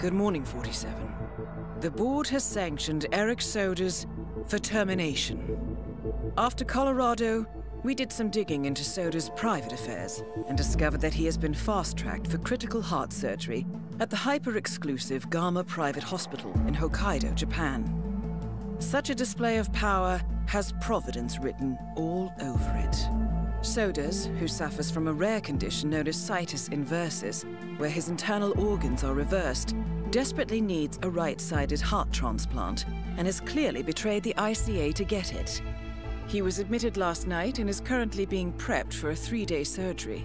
Good morning, 47. The board has sanctioned Eric Soda's for termination. After Colorado, we did some digging into Soda's private affairs and discovered that he has been fast-tracked for critical heart surgery at the hyper-exclusive Gama Private Hospital in Hokkaido, Japan. Such a display of power has Providence written all over it. Sodas, who suffers from a rare condition known as Situs Inversus, where his internal organs are reversed, desperately needs a right-sided heart transplant and has clearly betrayed the ICA to get it. He was admitted last night and is currently being prepped for a 3-day surgery.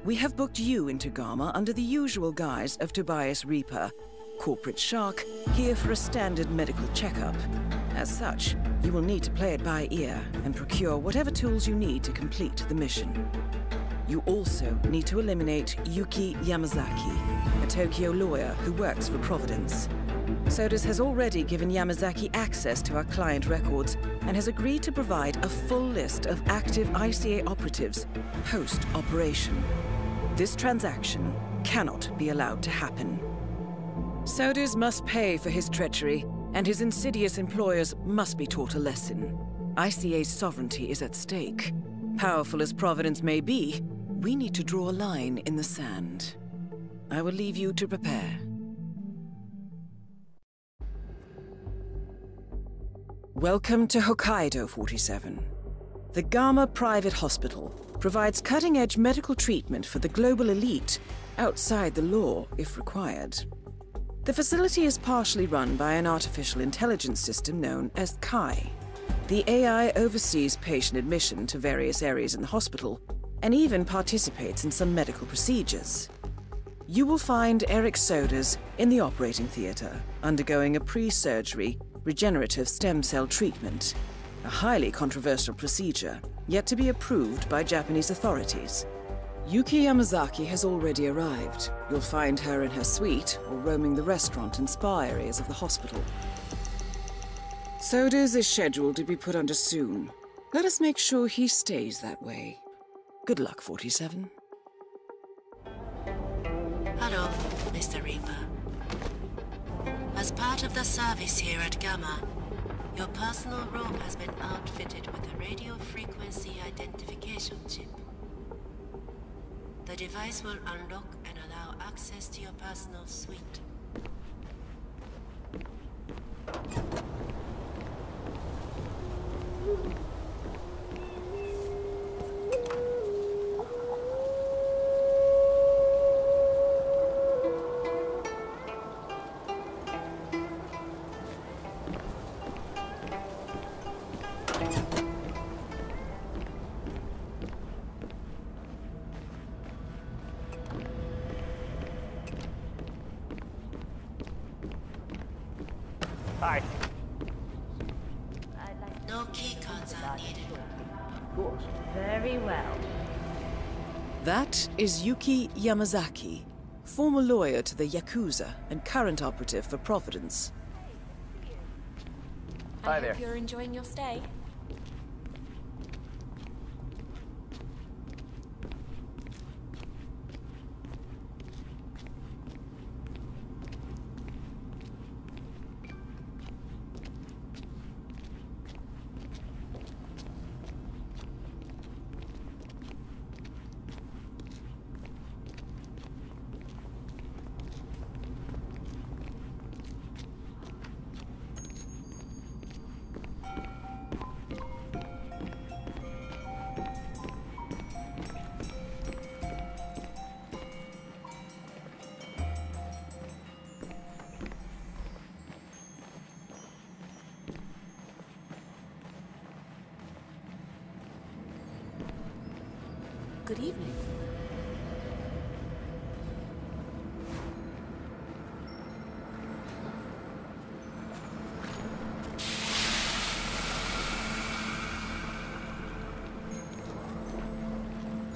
We have booked you into Gama under the usual guise of Tobias Reaper, corporate shark, here for a standard medical checkup. As such, you will need to play it by ear and procure whatever tools you need to complete the mission. You also need to eliminate Yuki Yamazaki, a Tokyo lawyer who works for Providence. Sodas has already given Yamazaki access to our client records and has agreed to provide a full list of active ICA operatives post-operation. This transaction cannot be allowed to happen. Sodas must pay for his treachery, and his insidious employers must be taught a lesson. ICA's sovereignty is at stake. Powerful as Providence may be, we need to draw a line in the sand. I will leave you to prepare. Welcome to Hokkaido, 47. The Gama Private Hospital provides cutting-edge medical treatment for the global elite, outside the law if required. The facility is partially run by an artificial intelligence system known as Kai. The AI oversees patient admission to various areas in the hospital and even participates in some medical procedures. You will find Eric Sodas in the operating theater, undergoing a pre-surgery regenerative stem cell treatment, a highly controversial procedure, yet to be approved by Japanese authorities. Yuki Yamazaki has already arrived. You'll find her in her suite or roaming the restaurant and spa areas of the hospital. Sodas is scheduled to be put under soon. Let us make sure he stays that way. Good luck, 47. Hello, Mr. Reaper. As part of the service here at Gamma, your personal room has been outfitted with a radio frequency identification chip. The device will unlock and allow access to your personal suite. Hi. No key cards are needed. Of course. Very well. That is Yuki Yamazaki, former lawyer to the Yakuza and current operative for Providence. Hi I there. hope you're enjoying your stay. Good evening.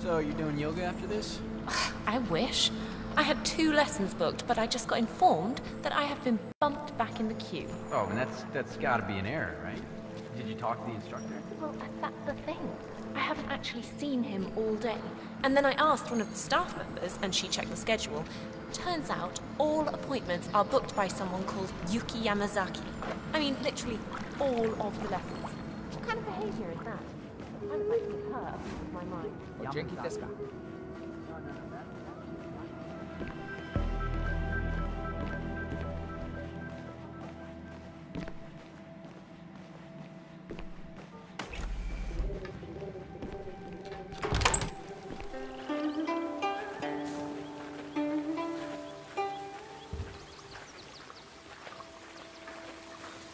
So, you're doing yoga after this? I wish. I had 2 lessons booked, but I just got informed that I have been bumped back in the queue. Oh, and that's gotta be an error, right? Did you talk to the instructor? Well, that's the thing. I haven't actually seen him all day. And then I asked one of the staff members, and she checked the schedule. Turns out all appointments are booked by someone called Yuki Yamazaki. I mean, literally all of the lessons. What kind of behavior is that? I would like to see her with my mind.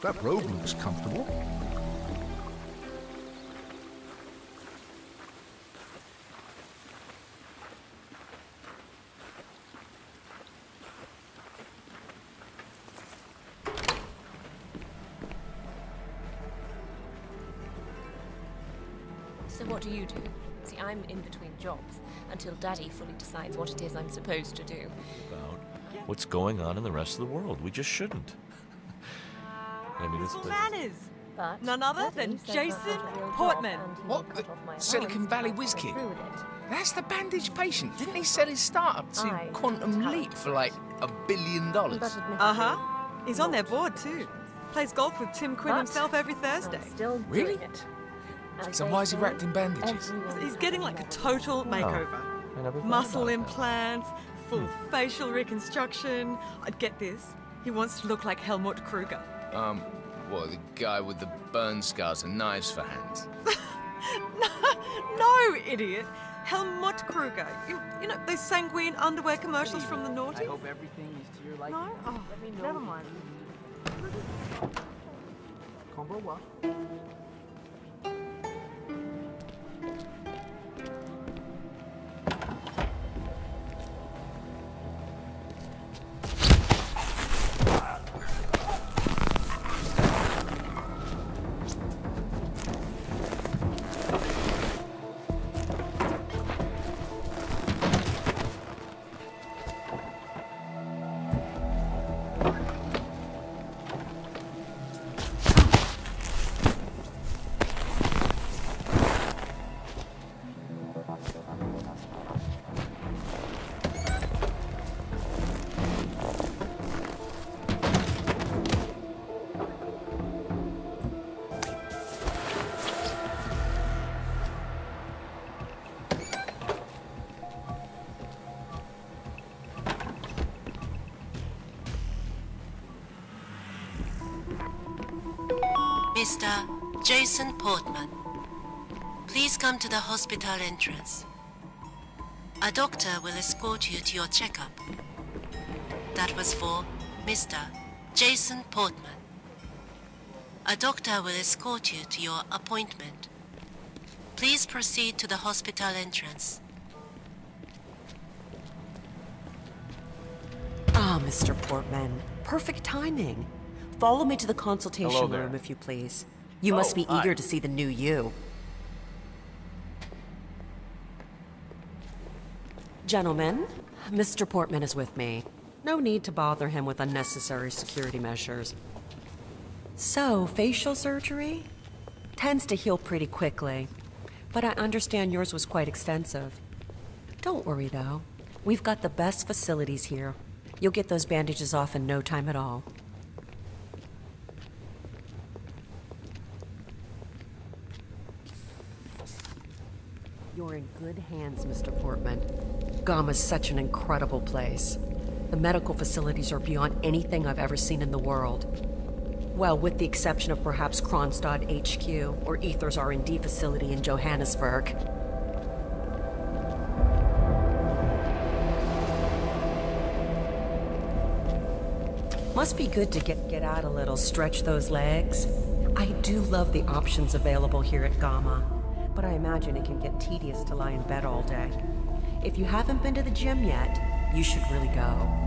That robe looks comfortable. So what do you do? See, I'm in between jobs until Daddy fully decides what it is I'm supposed to do. About what's going on in the rest of the world. We just shouldn't. I mean, it's manners. But None other than Jason Portman. What? The Silicon Valley whiz kid? That's the bandaged patient. Didn't he sell his startup to Quantum Leap for like $1 billion? Uh-huh. He's on their board too. Plays golf with Tim Quinn himself every Thursday. Really? So why is he wrapped in bandages? He's getting like a total makeover. Muscle implants, full facial reconstruction. I'd get this. He wants to look like Helmut Kruger. What, the guy with the burn scars and knives for hands? No, idiot. Helmut Kruger. You know, those sanguine underwear commercials from the noughties? I hope everything is to your liking. No? Oh, never mind. Mr. Jason Portman, please come to the hospital entrance. A doctor will escort you to your checkup. That was for Mr. Jason Portman. A doctor will escort you to your appointment. Please proceed to the hospital entrance. Ah, Mr. Portman. Perfect timing. Follow me to the consultation room, if you please. You must be eager to see the new you. Gentlemen, Mr. Portman is with me. No need to bother him with unnecessary security measures. So, facial surgery? Tends to heal pretty quickly. But I understand yours was quite extensive. Don't worry, though. We've got the best facilities here. You'll get those bandages off in no time at all. You're in good hands, Mr. Portman. Gamma's such an incredible place. The medical facilities are beyond anything I've ever seen in the world. Well, with the exception of perhaps Kronstadt HQ or Aether's R&D facility in Johannesburg. Must be good to get out a little, stretch those legs. I do love the options available here at Gamma, but I imagine it can get tedious to lie in bed all day. If you haven't been to the gym yet, you should really go.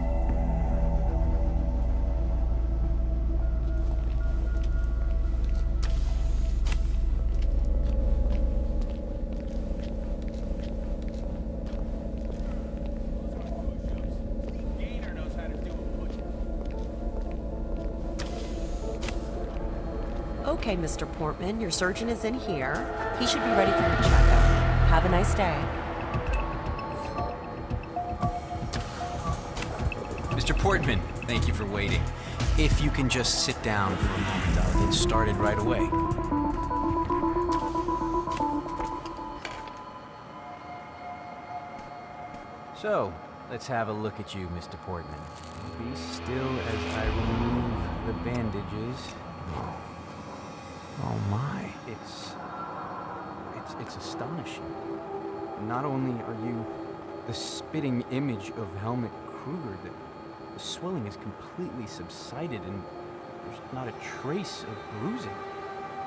Okay, Mr. Portman, your surgeon is in here. He should be ready for your checkup. Have a nice day. Mr. Portman, thank you for waiting. If you can just sit down for a moment, I'll get started right away. So, let's have a look at you, Mr. Portman. Be still as I remove the bandages. Oh my, it's astonishing. Not only are you the spitting image of Helmut Kruger, the swelling has completely subsided and there's not a trace of bruising.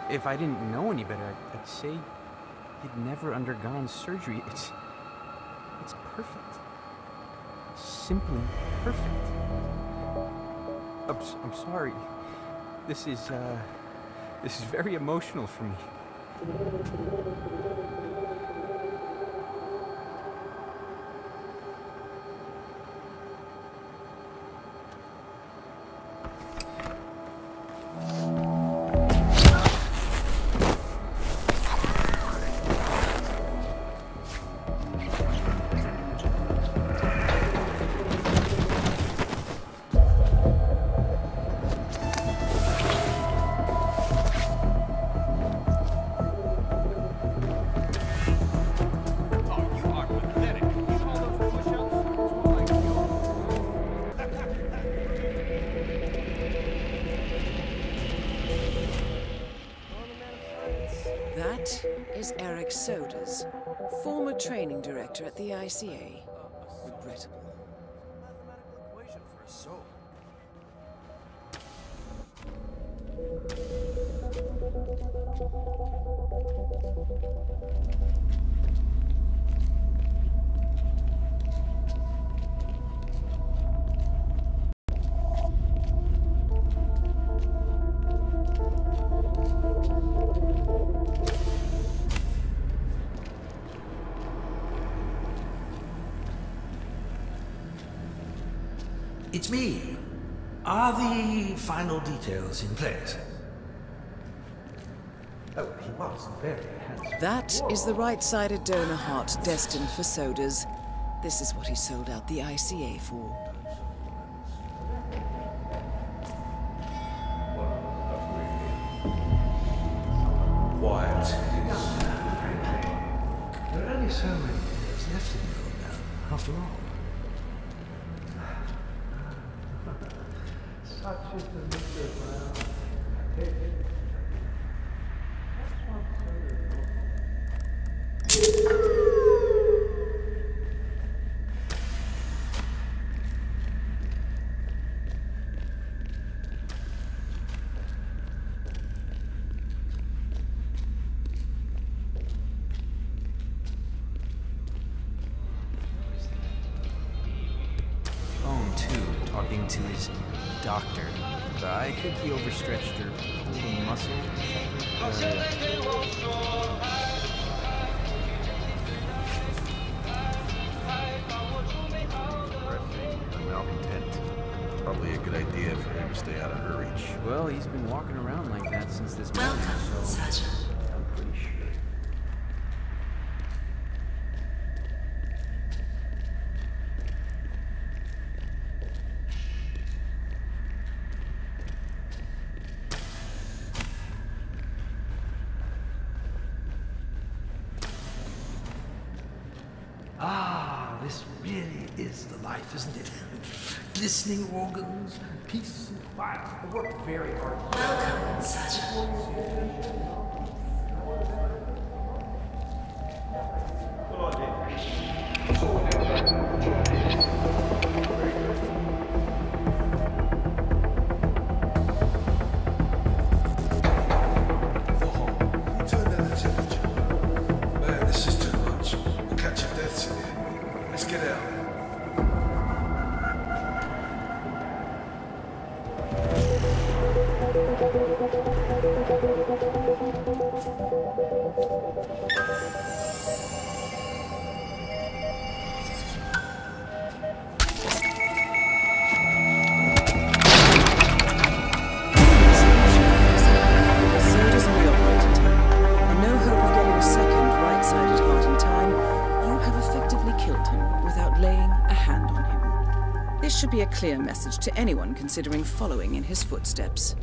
If I didn't know any better, I'd say you'd never undergone surgery. It's perfect. Simply perfect. I'm sorry. This is very emotional for me. That is Eric Sodas, former training director at the ICA. Regrettable. Mathematical equation for a soul. It's me. Are the final details in place? Oh, he was very handsome. That is the right-sided donor heart destined for Sodas. This is what he sold out the ICA for. Quiet. There are only so many days left in the world now, after all. Such is the nature of my life. Phone, too, talking to his doctor. I think he overstretched her pulled muscle. Malcontent. Probably a good idea for him to stay out of her reach. Well, he's been walking around like that since this morning, Welcome, so Sergeant. I'm pretty sure. Ah, this really is the life, isn't it? Listening organs, peace and quiet. I worked very hard. Welcome, Sergeant. Who turned down the temperature? Man, this is too much. We'll catch your deaths in here. Let's get out. Sodas in the operating table, and no hope of getting a second right-sided heart in time. You have effectively killed him without laying a hand on him. This should be be a clear message to anyone considering following in his footsteps.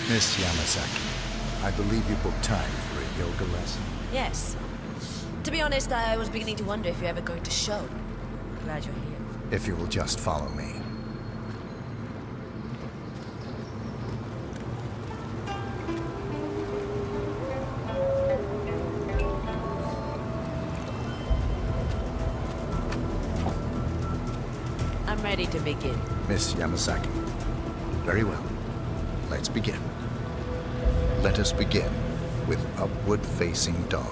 Miss Yamazaki, I believe you booked time for a yoga lesson. Yes. To be honest, I was beginning to wonder if you're ever going to show. Glad you're here. If you will just follow me. I'm ready to begin. Miss Yamazaki. Very well. Let's begin. Let us begin with upward-facing dog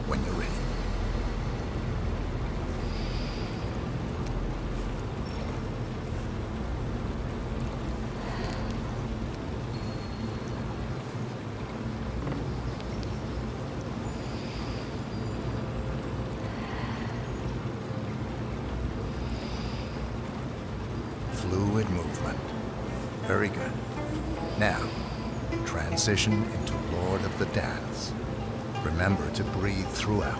when you're ready. Fluid movement. Very good. Now, transition into Lord of the Dance. Remember to breathe throughout.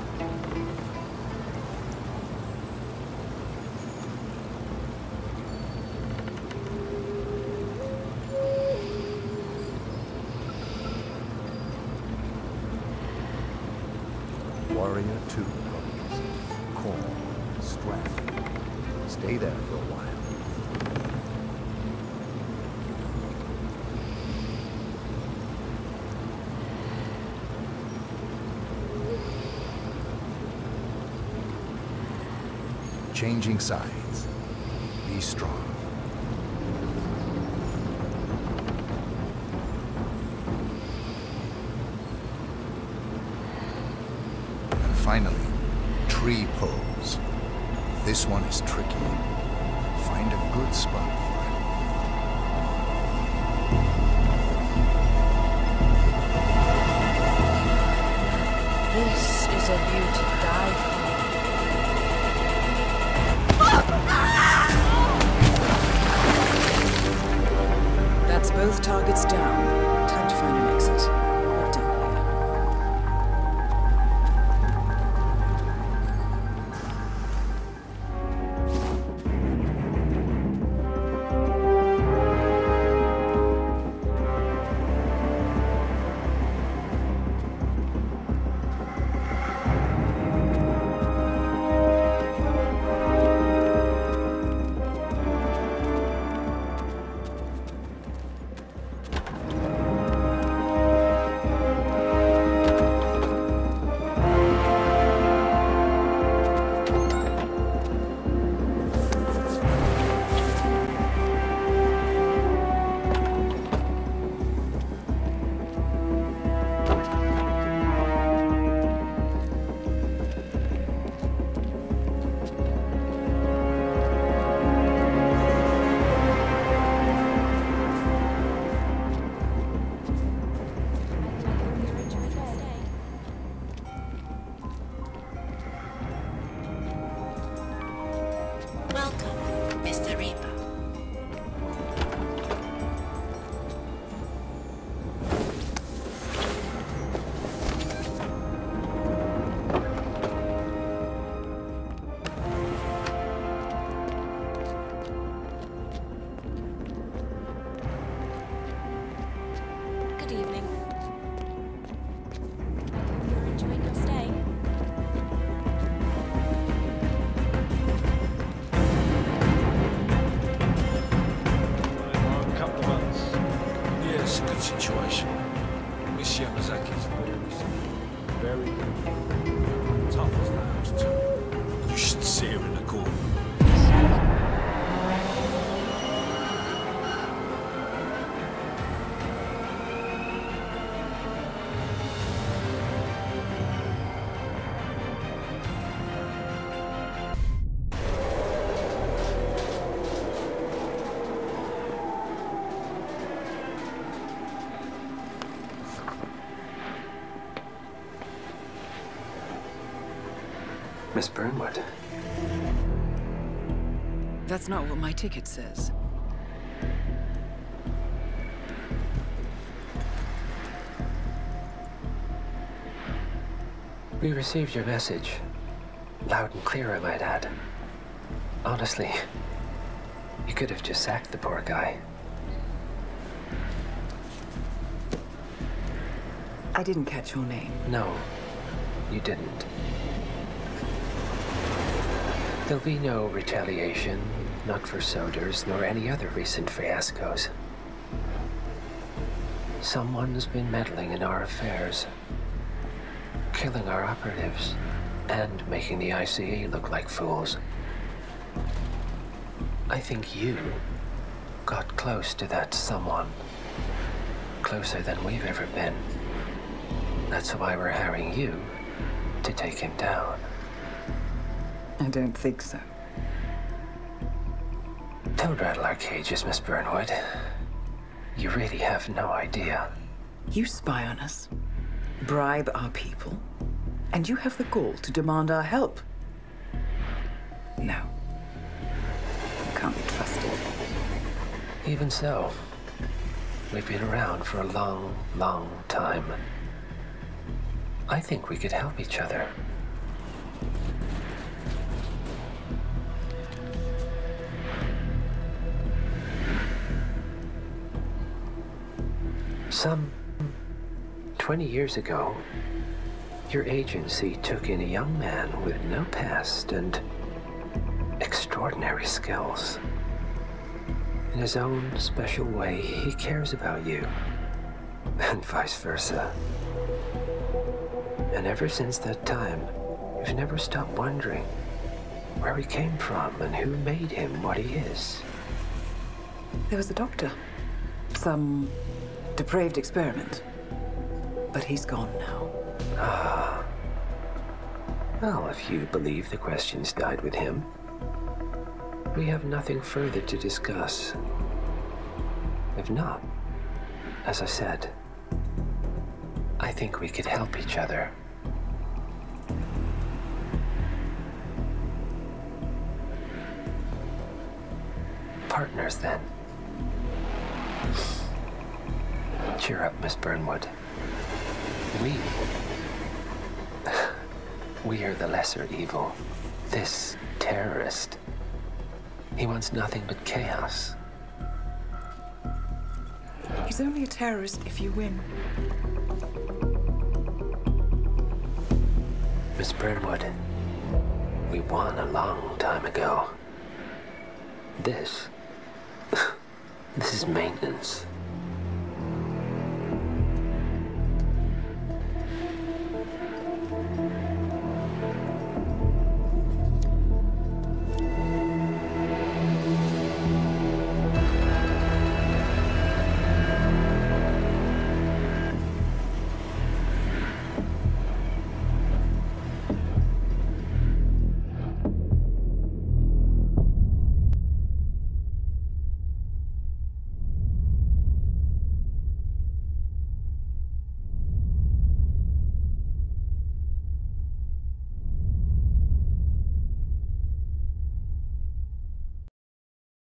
Warrior 2 pose. Core, strength. Stay there for a while. Changing sides. Be strong. And finally, tree pose. This one is tricky. Find a good spot for it. This is a view to die for. That's both targets down. Time to find an exit. We're done Good evening. You're enjoying your stay? A couple of months. Yeah, it's a good situation. Miss Yamazaki's very good. Tough as nails, too. You should see her in the court. Miss Burnwood. That's not what my ticket says. We received your message. Loud and clear, I might add. Honestly, you could have just sacked the poor guy. I didn't catch your name. No, you didn't. There'll be no retaliation, not for Soders, nor any other recent fiascos. Someone's been meddling in our affairs, killing our operatives, and making the ICE look like fools. I think you got close to that someone. Closer than we've ever been. That's why we're hiring you to take him down. I don't think so. Don't rattle our cages, Miss Burnwood. You really have no idea. You spy on us, bribe our people, and you have the gall to demand our help. No. You can't be trusted. Even so, we've been around for a long, long time. I think we could help each other. Some 20 years ago, your agency took in a young man with no past and extraordinary skills. In his own special way, he cares about you, and vice versa. And ever since that time, we've never stopped wondering where he came from and who made him what he is. There was a doctor. Some depraved experiment. But he's gone now. Ah. Well, if you believe the questions died with him, we have nothing further to discuss. If not, as I said, I think we could help each other. Partners, then. Cheer up, Miss Burnwood. We are the lesser evil. This terrorist, he wants nothing but chaos. He's only a terrorist if you win. Miss Burnwood, we won a long time ago. This is maintenance.